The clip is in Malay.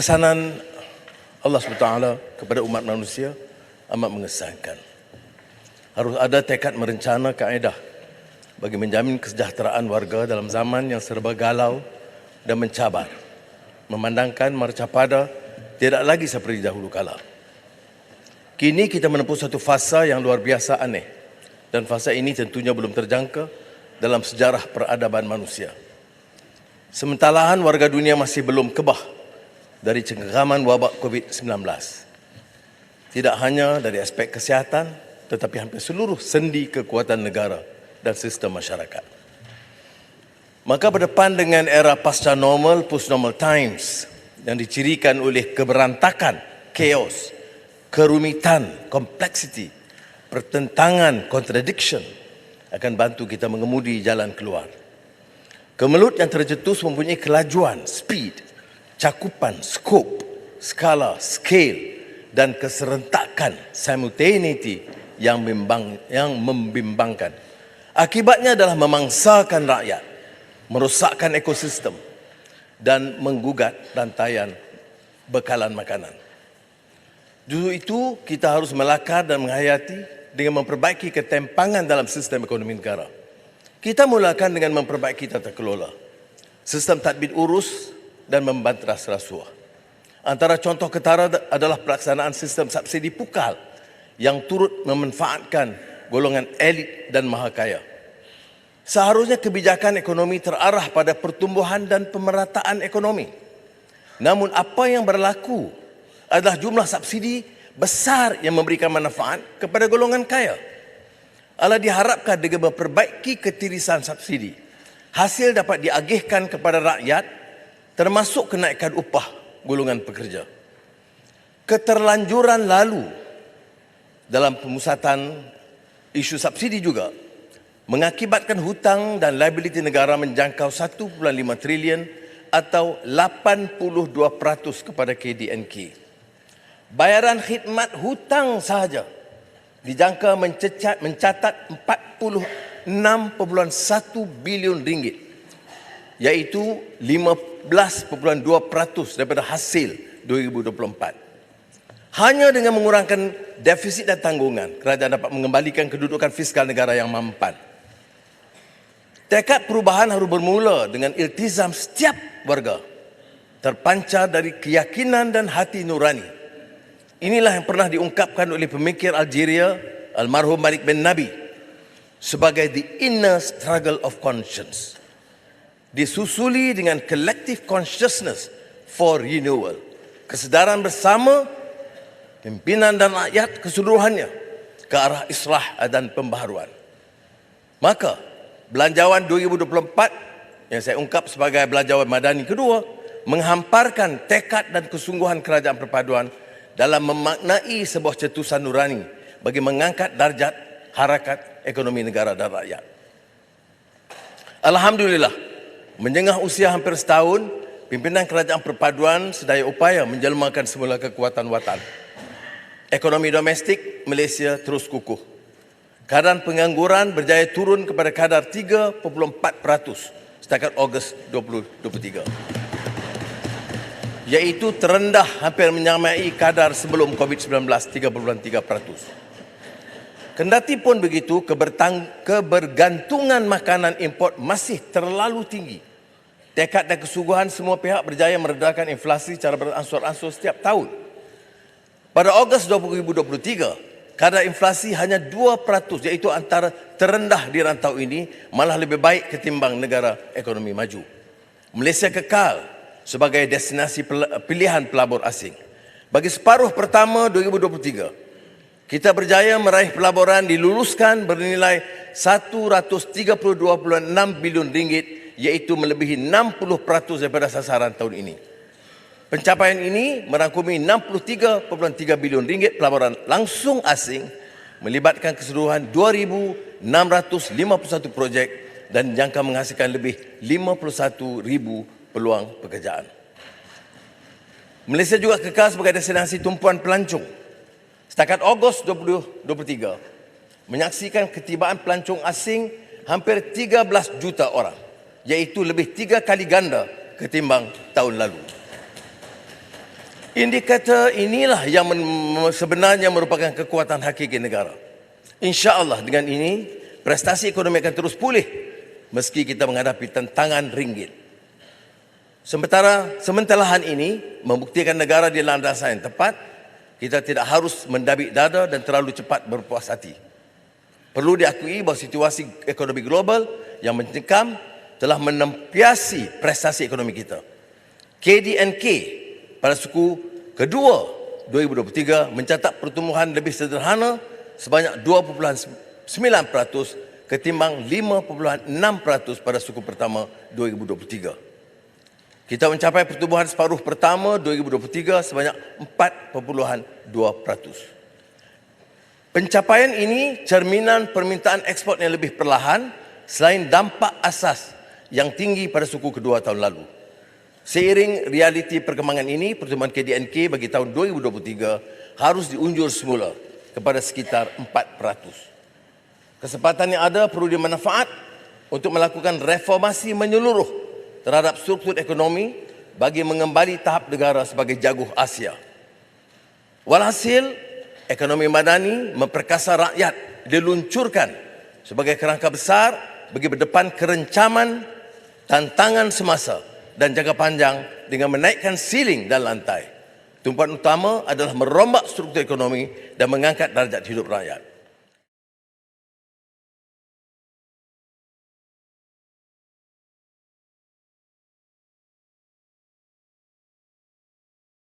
Pesanan Allah SWT kepada umat manusia amat mengesankan. Harus ada tekad merencana kaedah bagi menjamin kesejahteraan warga dalam zaman yang serba galau dan mencabar. Memandangkan marcapada tidak lagi seperti dahulu kala. Kini kita menempuh satu fasa yang luar biasa aneh, dan fasa ini tentunya belum terjangka dalam sejarah peradaban manusia. Sementara warga dunia masih belum kebah dari cengkeraman wabak COVID-19. Tidak hanya dari aspek kesihatan, tetapi hampir seluruh sendi kekuatan negara dan sistem masyarakat. Maka berdepan dengan era pasca normal, post-normal times yang dicirikan oleh keberantakan, chaos, kerumitan, complexity, pertentangan, contradiction akan bantu kita mengemudi jalan keluar. Kemelut yang tercetus mempunyai kelajuan, speed, cakupan, skop, skala, scale dan keserentakan, simultaneity yang membimbangkan. Akibatnya adalah memangsakan rakyat, merosakkan ekosistem dan menggugat rantaian bekalan makanan. Justru itu kita harus melakar dan menghayati dengan memperbaiki ketimpangan dalam sistem ekonomi negara. Kita mulakan dengan memperbaiki tata kelola, sistem tadbir urus dan membantras rasuah. Antara contoh ketara adalah pelaksanaan sistem subsidi pukal yang turut memanfaatkan golongan elit dan mahakaya. Seharusnya kebijakan ekonomi terarah pada pertumbuhan dan pemerataan ekonomi. Namun apa yang berlaku adalah jumlah subsidi besar yang memberikan manfaat kepada golongan kaya. Alah diharapkan dengan memperbaiki ketirisan subsidi, hasil dapat diagihkan kepada rakyat termasuk kenaikan upah golongan pekerja. Keterlanjuran lalu dalam pemusatan isu subsidi juga mengakibatkan hutang dan liability negara menjangkau 1.5 trilion atau 82% kepada KDNK. Bayaran khidmat hutang sahaja dijangka mencatat 46.1 bilion ringgit, iaitu 15.2% daripada hasil 2024. Hanya dengan mengurangkan defisit dan tanggungan, kerajaan dapat mengembalikan kedudukan fiskal negara yang mampan. Tekad perubahan harus bermula dengan iltizam setiap warga, terpancar dari keyakinan dan hati nurani. Inilah yang pernah diungkapkan oleh pemikir Algeria, almarhum Malik bin Nabi, sebagai the inner struggle of conscience. Disusuli dengan collective consciousness for renewal. Kesedaran bersama pimpinan dan rakyat keseluruhannya ke arah islah dan pembaharuan. Maka Belanjawan 2024 yang saya ungkap sebagai Belanjawan Madani kedua menghamparkan tekad dan kesungguhan kerajaan perpaduan dalam memaknai sebuah cetusan nurani bagi mengangkat darjat harakat ekonomi negara dan rakyat. Alhamdulillah, menjengah usia hampir setahun, pimpinan kerajaan perpaduan sedaya upaya menjelmakan semula kekuatan watan. Ekonomi domestik Malaysia terus kukuh. Kadar pengangguran berjaya turun kepada kadar 3.4% setakat Ogos 2023. Iaitu terendah hampir menyamai kadar sebelum COVID-19 3.3%. Kendati pun begitu, kebergantungan makanan import masih terlalu tinggi. Tekad dan kesungguhan semua pihak berjaya meredakan inflasi secara beransur-ansur setiap tahun. Pada Ogos 2023, kadar inflasi hanya 2%, iaitu antara terendah di rantau ini, malah lebih baik ketimbang negara ekonomi maju. Malaysia kekal sebagai destinasi pilihan pelabur asing. Bagi separuh pertama 2023, kita berjaya meraih pelaburan diluluskan bernilai 132.6 bilion ringgit, iaitu melebihi 60% daripada sasaran tahun ini. Pencapaian ini merangkumi 63.3 bilion ringgit pelaburan langsung asing, melibatkan keseluruhan 2,651 projek dan jangka menghasilkan lebih 51,000 peluang pekerjaan. Malaysia juga kekal sebagai destinasi tumpuan pelancong. Setakat Ogos 2023, menyaksikan ketibaan pelancong asing hampir 13 juta orang, iaitu lebih 3 kali ganda ketimbang tahun lalu. Indikator inilah yang sebenarnya merupakan kekuatan hakiki negara. InsyaAllah dengan ini, prestasi ekonomi akan terus pulih meski kita menghadapi tantangan ringgit. Sementara hal ini membuktikan negara di landasan yang tepat, kita tidak harus mendabik dada dan terlalu cepat berpuas hati. Perlu diakui bahawa situasi ekonomi global yang mencekam telah menempiasi prestasi ekonomi kita. KDNK pada suku kedua 2023 mencatat pertumbuhan lebih sederhana sebanyak 2.9% ketimbang 5.6% pada suku pertama 2023. Kita mencapai pertumbuhan separuh pertama 2023 sebanyak 4.2%. Pencapaian ini cerminan permintaan ekspor yang lebih perlahan selain dampak asas yang tinggi pada suku kedua tahun lalu. Seiring realiti perkembangan ini, pertumbuhan KDNK bagi tahun 2023 harus diunjur semula kepada sekitar 4%. Kesempatan yang ada perlu dimanfaat untuk melakukan reformasi menyeluruh terhadap struktur ekonomi bagi mengembali tahap negara sebagai jaguh Asia. Walhasil, ekonomi madani memperkasa rakyat diluncurkan sebagai kerangka besar bagi berdepan kerencaman, tantangan semasa dan jangka panjang dengan menaikkan siling dan lantai. Tumpuan utama adalah merombak struktur ekonomi dan mengangkat darjat hidup rakyat.